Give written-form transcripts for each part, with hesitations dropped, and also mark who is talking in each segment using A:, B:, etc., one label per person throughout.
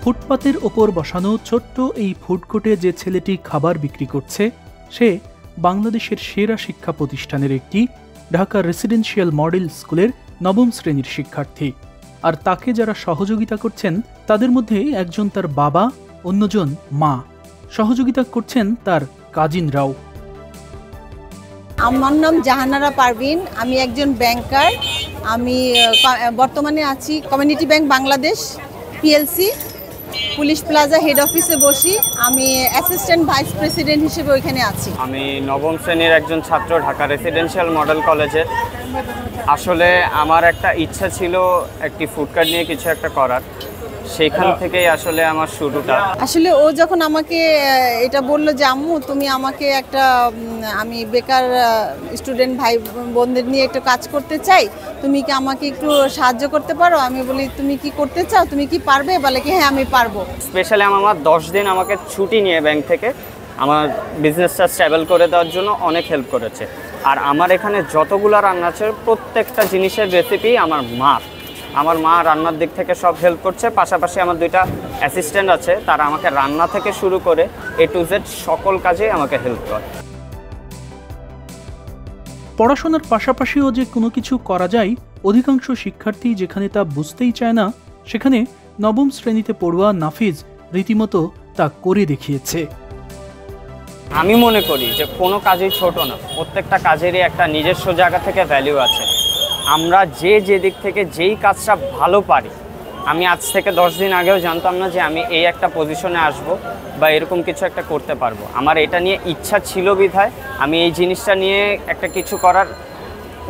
A: ফুটপাতের ওপর বসানো ছোট্ট এই ফুড কোর্টে যে ছেলেটি খাবার বিক্রি করছে সে বাংলাদেশের সেরা শিক্ষা প্রতিষ্ঠানের একটি ঢাকা রেসিডেন্সিয়াল মডেল স্কুলের নবম শ্রেণীর শিক্ষার্থী। আর তাকে যারা সহযোগিতা করছেন তাদের মধ্যে একজন তার বাবা, অন্যজন মা। সহযোগিতা করছেন তার কাজিনরাও।
B: আমার নাম জাহানারা পারভিন, আমি একজন ব্যাংকার। আমি বর্তমানে আছি community bank Bangladesh PLC police plaza head অফিসে বসি। আমি অ্যাসিস্ট্যান্ট ভাইস প্রেসিডেন্ট হিসেবে ওইখানে আছি।
C: আমি নবম শ্রেণীর একজন ছাত্র, ঢাকা রেসিডেন্সিয়াল মডেল কলেজের। আসলে আমার একটা ইচ্ছা ছিল একটি ফুড কার্ট নিয়ে কিছু একটা করার, সেইখান থেকেই আসলে আমার শুরুটা।
B: আসলে ও যখন আমাকে এটা বললো যে আম্মু তুমি আমাকে একটা, আমি বেকার স্টুডেন্ট ভাই বোনদের নিয়ে একটু কাজ করতে চাই, তুমি কি আমাকে একটু সাহায্য করতে পারো? আমি বলি তুমি কি করতে চাও, তুমি কি পারবে? বলে কি হ্যাঁ আমি পারবো।
C: স্পেশালি আমার 10 দিন আমাকে ছুটি নিয়ে ব্যাংক থেকে আমার বিজনেসটা স্টেবল করে দেওয়ার জন্য অনেক হেল্প করেছে। আর আমার এখানে যতগুলো রান্না আছে প্রত্যেকটা জিনিসের রেসিপি আমার মা রান্নার দিক থেকে সব হেল্প করছে। পাশাপাশি আমার 2টা অ্যাসিস্ট্যান্ট আছে, তারা আমাকে রান্না থেকে শুরু করে A to Z সকল কাজেই আমাকে হেল্প করে।
A: পড়াশোনার পাশাপাশিও যে কোনো কিছু করা যায়, অধিকাংশ শিক্ষার্থী যেখানে তা বুঝতেই চায় না, সেখানে নবম শ্রেণীতে পড়ুয়া নাফিজ রীতিমতো তা করে দেখিয়েছে।
C: আমি মনে করি যে কোনো কাজই ছোট না, প্রত্যেকটা কাজেরই একটা নিজস্ব জায়গা থেকে ভ্যালু আছে। আমরা যে দিক থেকে যেই কাজটা ভালো পারি, আমি আজ থেকে 10 দিন আগেও জানতাম না যে আমি এই একটা পজিশনে আসব বা এরকম কিছু একটা করতে পারবো। আমার এটা নিয়ে ইচ্ছা ছিল বিধায় আমি এই জিনিসটা নিয়ে একটা কিছু করার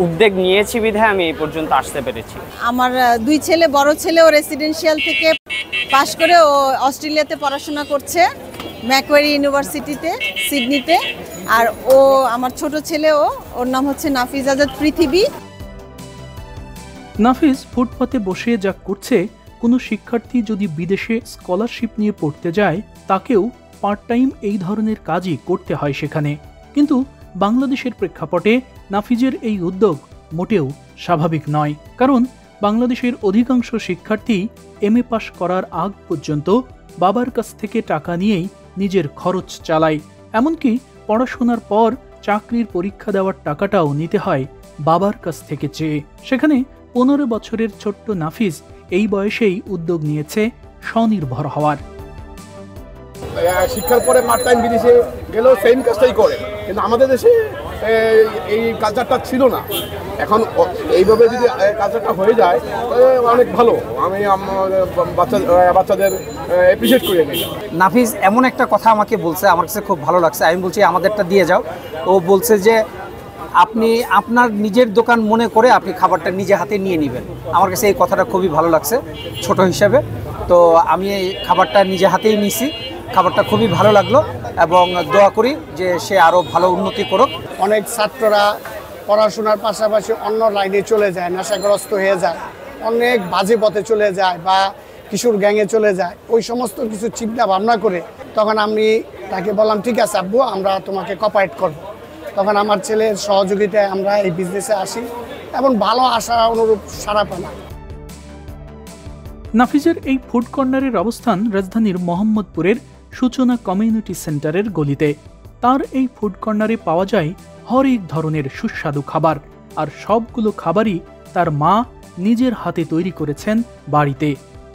C: উদ্যোগ নিয়েছি বিধায় আমি এই পর্যন্ত আসতে পেরেছি।
B: আমার 2 ছেলে, বড় ছেলে ও রেসিডেন্সিয়াল থেকে পাশ করে ও অস্ট্রেলিয়াতে পড়াশোনা করছে, ম্যাকোয়ারি ইউনিভার্সিটিতে সিডনিতে। আর ও আমার ছোট ছেলে, ওর নাম হচ্ছে নাফিজ আজাদ পৃথিবী।
A: নাফিজ ফুটপাতে বসে যা করছে, কোনো শিক্ষার্থী যদি বিদেশে স্কলারশিপ নিয়ে পড়তে যায় তাকেও পার্ট টাইম এই ধরনের কাজই করতে হয় সেখানে। কিন্তু বাংলাদেশের প্রেক্ষাপটে নাফিজের এই উদ্যোগ মোটেও স্বাভাবিক নয়, কারণ বাংলাদেশের অধিকাংশ শিক্ষার্থী MA পাশ করার আগ পর্যন্ত বাবার কাছ থেকে টাকা নিয়েই নিজের খরচ চালায়। এমনকি পড়াশোনার পর চাকরির পরীক্ষা দেওয়ার টাকাটাও নিতে হয় বাবার কাছ থেকে চেয়ে। সেখানে 15 বছরের ছোট্ট নাফিজ এই বয়সেই উদ্যোগ নিয়েছে স্বনির্ভর হওয়ার।
D: শিক্ষার পরে পার্ট টাইম বিদেশে গেলেও সেম কাজটাই করে, কিন্তু আমাদের দেশে এই কালচারটা ছিল না। এখন এইভাবে যদি কালচারটা হয়ে যায় তাহলে অনেক ভালো। আমি বাচ্চাদের অ্যাপ্রিসিয়েট করি।
E: নাফিজ এমন একটা কথা আমাকে বলছে, আমার কাছে খুব ভালো লাগছে। আমি বলছি আমাদেরটা দিয়ে যাও। ও বলছে যে আপনি আপনার নিজের দোকান মনে করে আপনি খাবারটা নিজে হাতে নিয়ে নেবেন। আমার কাছে এই কথাটা খুবই ভালো লাগছে ছোট হিসাবে। তো আমি এই খাবারটা নিজে হাতেই নিছি, খাবারটা খুবই ভালো লাগলো এবং দোয়া করি যে সে আরও ভালো উন্নতি করুক।
F: অনেক ছাত্ররা পড়াশোনার পাশাপাশি অন্য লাইনে চলে যায়, নেশাগ্রস্ত হয়ে যায়, অনেক বাজে পথে চলে যায় বা কিশোর গ্যাংয়ে চলে যায়। ওই সমস্ত কিছু চিন্তা ভাবনা করে তখন আমি তাকে বললাম ঠিক আছে আব্বু, আমরা তোমাকে কোঅপারেট করব। তখন আমার ছেলের সহযোগিতায় আমরা এই বিজনেসে আসি এবং ভালো আশা অনুরূপ সাড়া পেলাম।
A: নাফিজের এই ফুড কর্নারের অবস্থান রাজধানীর মোহাম্মদপুরের সূচনা কমিউনিটি সেন্টারের গলিতে। তার এই ফুড কর্নারে পাওয়া যায় হরেক ধরনের সুস্বাদু খাবার, আর সবগুলো খাবারই তার মা নিজের হাতে তৈরি করেছেন বাড়িতে।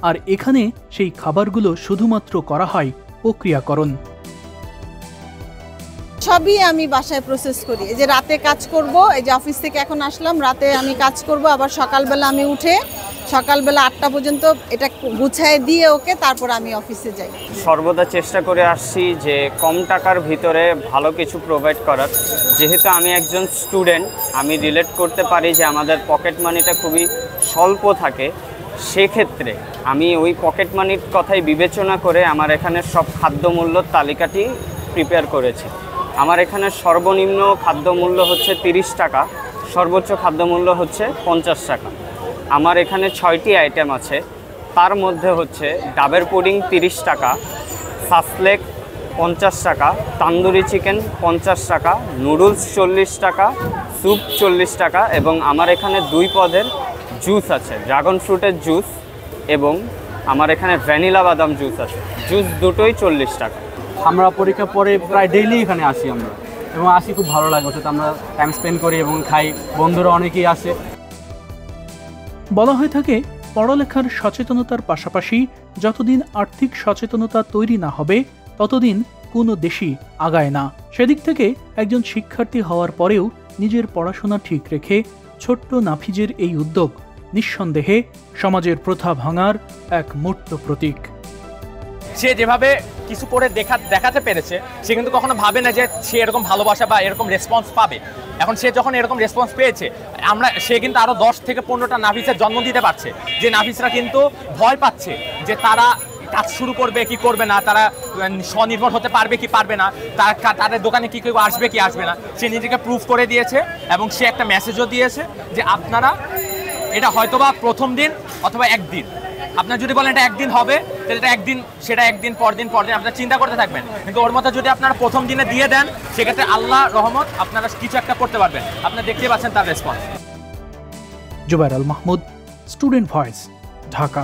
A: আর এখানে সেই খাবারগুলো শুধুমাত্র করা হয় প্রক্রিয়াকরণ।
B: সবই আমি বাসায় প্রসেস করি। এই যে রাতে কাজ করব, এই যে অফিস থেকে এখন আসলাম, রাতে আমি কাজ করব, আবার সকালবেলা আমি উঠে সকালবেলা 8টা পর্যন্ত এটা গুছায় দিয়ে ওকে, তারপর আমি অফিসে যাই।
C: সর্বদা চেষ্টা করে আসছি যে কম টাকার ভিতরে ভালো কিছু প্রোভাইড করার। যেহেতু আমি একজন স্টুডেন্ট, আমি রিলেট করতে পারি যে আমাদের পকেট মানিটা খুবই স্বল্প থাকে। সেক্ষেত্রে আমি ওই পকেট মানির কথাই বিবেচনা করে আমার এখানে সব খাদ্যমূল্যর তালিকাটি প্রিপেয়ার করেছি। আমার এখানে সর্বনিম্ন খাদ্যমূল্য হচ্ছে 30 টাকা, সর্বোচ্চ খাদ্যমূল্য হচ্ছে 50 টাকা। আমার এখানে 6টি আইটেম আছে, তার মধ্যে হচ্ছে ডাবের পুডিং 30 টাকা, সাসলেক 50 টাকা, তান্দুরি চিকেন 50 টাকা, নুডলস 40 টাকা, স্যুপ 40 টাকা এবং আমার এখানে 2 পদের জুস আছে, ড্রাগন ফ্রুটের জুস এবং আমার এখানে ভ্যানিলা বাদাম জুস আছে, জুস দুটোই 40 টাকা।
G: আমরা পরীক্ষা পরে প্রায় ডেইলি এখানে আসি আমরা, এবং আসি খুব ভালো লাগে, অর্থাৎ আমরা টাইম স্পেন্ড করি এবং খাই, বন্ধুরা অনেকেই আসে।
A: বলা হয়ে থাকে পড়ালেখার সচেতনতার পাশাপাশি যতদিন আর্থিক সচেতনতা তৈরি না হবে ততদিন কোনো দেশই আগায় না। সেদিক থেকে একজন শিক্ষার্থী হওয়ার পরেও নিজের পড়াশোনা ঠিক রেখে ছোট্ট নাফিজের এই উদ্যোগ নিঃসন্দেহে সমাজের প্রথা ভাঙার এক মূর্ত প্রতীক।
H: সে যেভাবে কিছু করে দেখাতে পেরেছে, সে কিন্তু কখনো ভাবে না যে সে এরকম ভালোবাসা বা এরকম রেসপন্স পাবে। এখন সে যখন এরকম রেসপন্স পেয়েছে, সে কিন্তু আরও 10 থেকে 15টা নাফিসের জন্ম দিতে পারছে, যে নাফিসরা কিন্তু ভয় পাচ্ছে যে তারা কাজ শুরু করবে কি করবে না, তারা স্বনির্ভর হতে পারবে কি পারবে না, তাদের দোকানে কি কেউ আসবে কি আসবে না। সে নিজেকে প্রুভ করে দিয়েছে এবং সে একটা মেসেজও দিয়েছে যে আপনারা এটা হয়তোবা প্রথম দিন অথবা একদিন, আপনার যদি বলেন এটা একদিন হবে, তাহলে এটা একদিন, সেটা একদিন পর দিন আপনারা চিন্তা করতে থাকবেন। কিন্তু ওর মতো যদি আপনারা প্রথম দিনে দিয়ে দেন, সেক্ষেত্রে আল্লাহ রহমত আপনারা কিছু একটা করতে পারবেন। আপনারা দেখতে পাচ্ছেন তার response.
A: Jubair Al Mahmud, student voice, Dhaka.